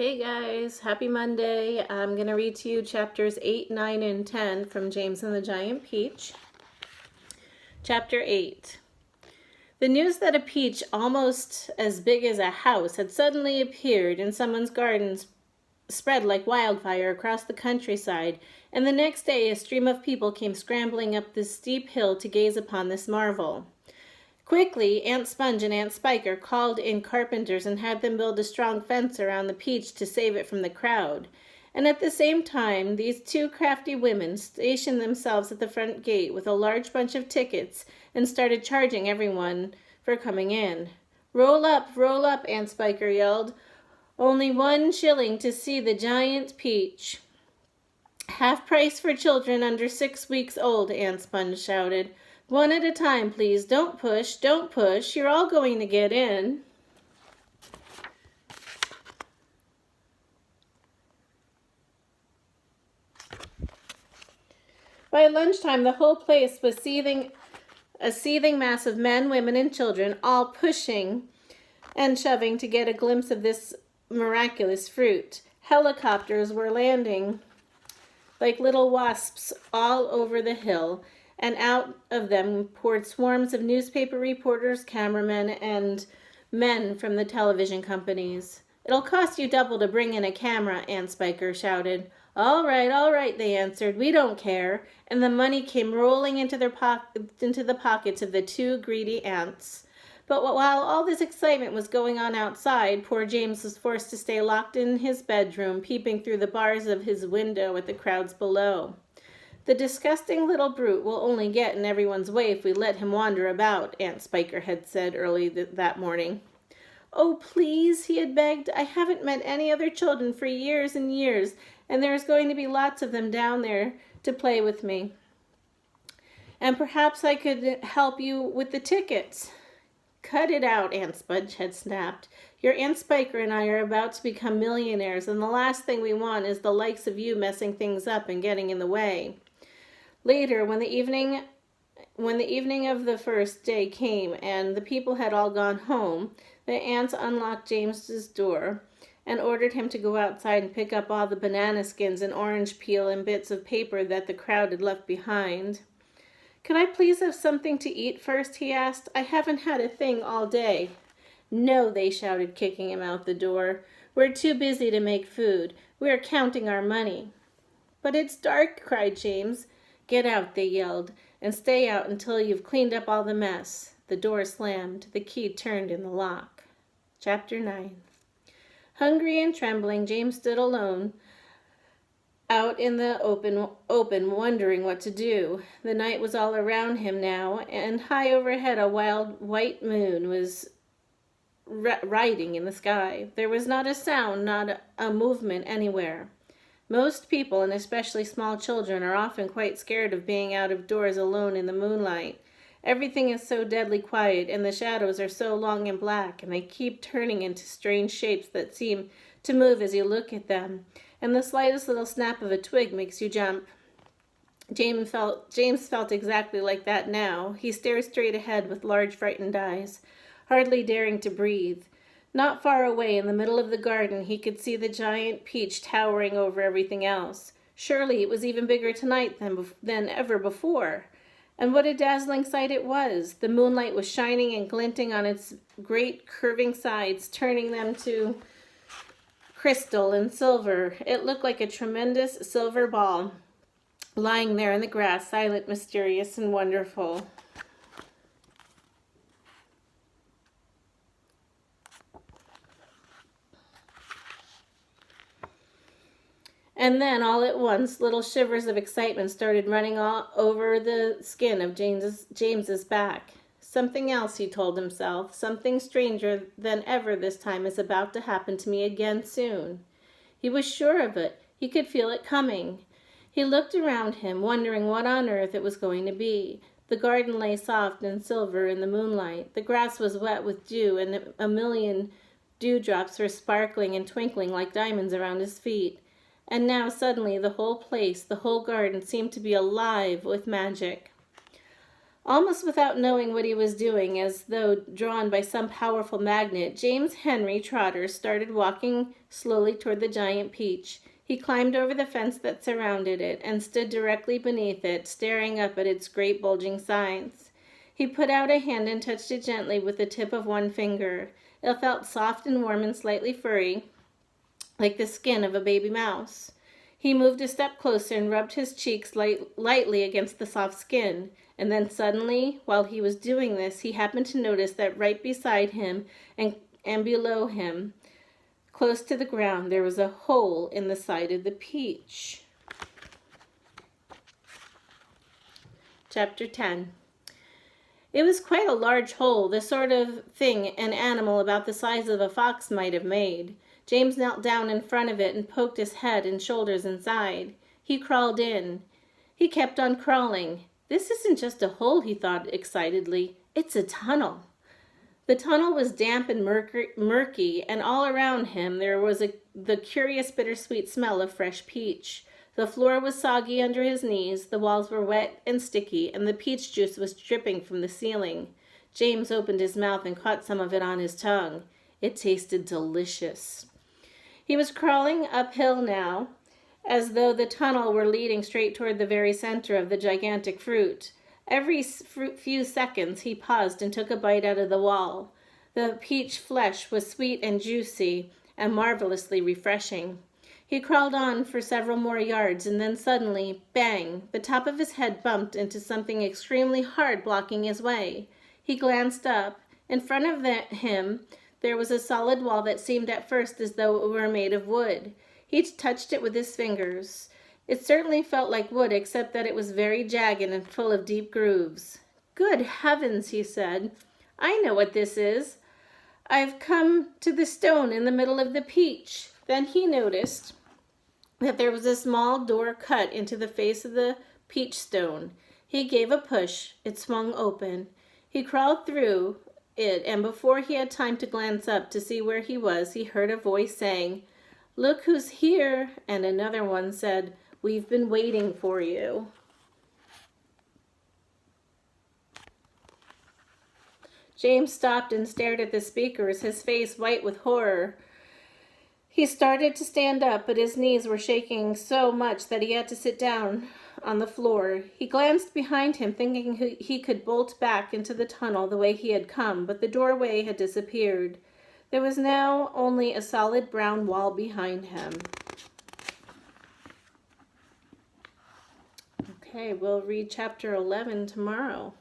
Hey guys, happy Monday. I'm going to read to you chapters 8, 9, and 10 from James and the Giant Peach. Chapter 8. The news that a peach almost as big as a house had suddenly appeared in someone's gardens spread like wildfire across the countryside, and the next day a stream of people came scrambling up the steep hill to gaze upon this marvel. Quickly, Aunt Sponge and Aunt Spiker called in carpenters and had them build a strong fence around the peach to save it from the crowd. And at the same time, these two crafty women stationed themselves at the front gate with a large bunch of tickets and started charging everyone for coming in. Roll up, Aunt Spiker yelled. Only 1 shilling to see the giant peach. Half price for children under 6 weeks old, Aunt Sponge shouted. 1 at a time, please. Don't push, don't push. You're all going to get in. By lunchtime, the whole place was a seething mass of men, women, and children, all pushing and shoving to get a glimpse of this miraculous fruit. Helicopters were landing like little wasps all over the hill, and out of them poured swarms of newspaper reporters, cameramen, and men from the television companies. It'll cost you double to bring in a camera, Aunt Spiker shouted. All right, they answered. We don't care. And the money came rolling into the pockets of the 2 greedy ants. But while all this excitement was going on outside, poor James was forced to stay locked in his bedroom, peeping through the bars of his window at the crowds below. The disgusting little brute will only get in everyone's way if we let him wander about, Aunt Spiker had said early that morning. Oh, please, he had begged. I haven't met any other children for years and years, and there's going to be lots of them down there to play with me. And perhaps I could help you with the tickets. Cut it out, Aunt Sponge had snapped. Your Aunt Spiker and I are about to become millionaires, and the last thing we want is the likes of you messing things up and getting in the way. Later, when the evening of the first day came and the people had all gone home, the aunts unlocked James's door and ordered him to go outside and pick up all the banana skins and orange peel and bits of paper that the crowd had left behind. Could I please have something to eat first, he asked. I haven't had a thing all day. No, they shouted, kicking him out the door. We're too busy to make food. We are counting our money. But it's dark, cried James. Get out, they yelled, and stay out until you've cleaned up all the mess. The door slammed. The key turned in the lock. Chapter 9. Hungry and trembling, James stood alone out in the open, wondering what to do. The night was all around him now, and high overhead a wild white moon was riding in the sky. There was not a sound, not a movement anywhere. Most people, and especially small children, are often quite scared of being out of doors alone in the moonlight. Everything is so deadly quiet, and the shadows are so long and black, and they keep turning into strange shapes that seem to move as you look at them, and the slightest little snap of a twig makes you jump. James felt exactly like that now. He stared straight ahead with large, frightened eyes, hardly daring to breathe. Not far away in the middle of the garden, he could see the giant peach towering over everything else. Surely it was even bigger tonight than ever before. And what a dazzling sight it was. The moonlight was shining and glinting on its great curving sides, turning them to crystal and silver. It looked like a tremendous silver ball, lying there in the grass, silent, mysterious, and wonderful. And then, all at once, little shivers of excitement started running all over the skin of James's back. Something else, he told himself, something stranger than ever this time is about to happen to me again soon. He was sure of it. He could feel it coming. He looked around him, wondering what on earth it was going to be. The garden lay soft and silver in the moonlight. The grass was wet with dew, and a million dewdrops were sparkling and twinkling like diamonds around his feet. And now suddenly the whole place, the whole garden seemed to be alive with magic. Almost without knowing what he was doing, as though drawn by some powerful magnet, James Henry Trotter started walking slowly toward the giant peach. He climbed over the fence that surrounded it and stood directly beneath it, staring up at its great bulging sides. He put out a hand and touched it gently with the tip of one finger. It felt soft and warm and slightly furry, like the skin of a baby mouse. He moved a step closer and rubbed his cheeks lightly against the soft skin. And then suddenly, while he was doing this, he happened to notice that right beside him and below him, close to the ground, there was a hole in the side of the peach. Chapter 10. It was quite a large hole, the sort of thing an animal about the size of a fox might have made. James knelt down in front of it and poked his head and shoulders inside. He crawled in. He kept on crawling. This isn't just a hole, he thought excitedly. It's a tunnel. The tunnel was damp and murky, and all around him there was the curious bittersweet smell of fresh peach. The floor was soggy under his knees, the walls were wet and sticky, and the peach juice was dripping from the ceiling. James opened his mouth and caught some of it on his tongue. It tasted delicious. He was crawling uphill now, as though the tunnel were leading straight toward the very center of the gigantic fruit. Every few seconds he paused and took a bite out of the wall. The peach flesh was sweet and juicy and marvelously refreshing. He crawled on for several more yards, and then suddenly, bang, the top of his head bumped into something extremely hard blocking his way. He glanced up. In front of him, there was a solid wall that seemed at first as though it were made of wood. He touched it with his fingers. It certainly felt like wood, except that it was very jagged and full of deep grooves. "Good heavens," he said. "I know what this is. I've come to the stone in the middle of the peach." Then he noticed that there was a small door cut into the face of the peach stone. He gave a push. It swung open. He crawled through it, and before he had time to glance up to see where he was, he heard a voice saying, "Look who's here," and another one said, "We've been waiting for you." James stopped and stared at the speakers, his face white with horror. He started to stand up, but his knees were shaking so much that he had to sit down on the floor. He glanced behind him, thinking he could bolt back into the tunnel the way he had come, but the doorway had disappeared. There was now only a solid brown wall behind him. Okay, we'll read chapter 11 tomorrow.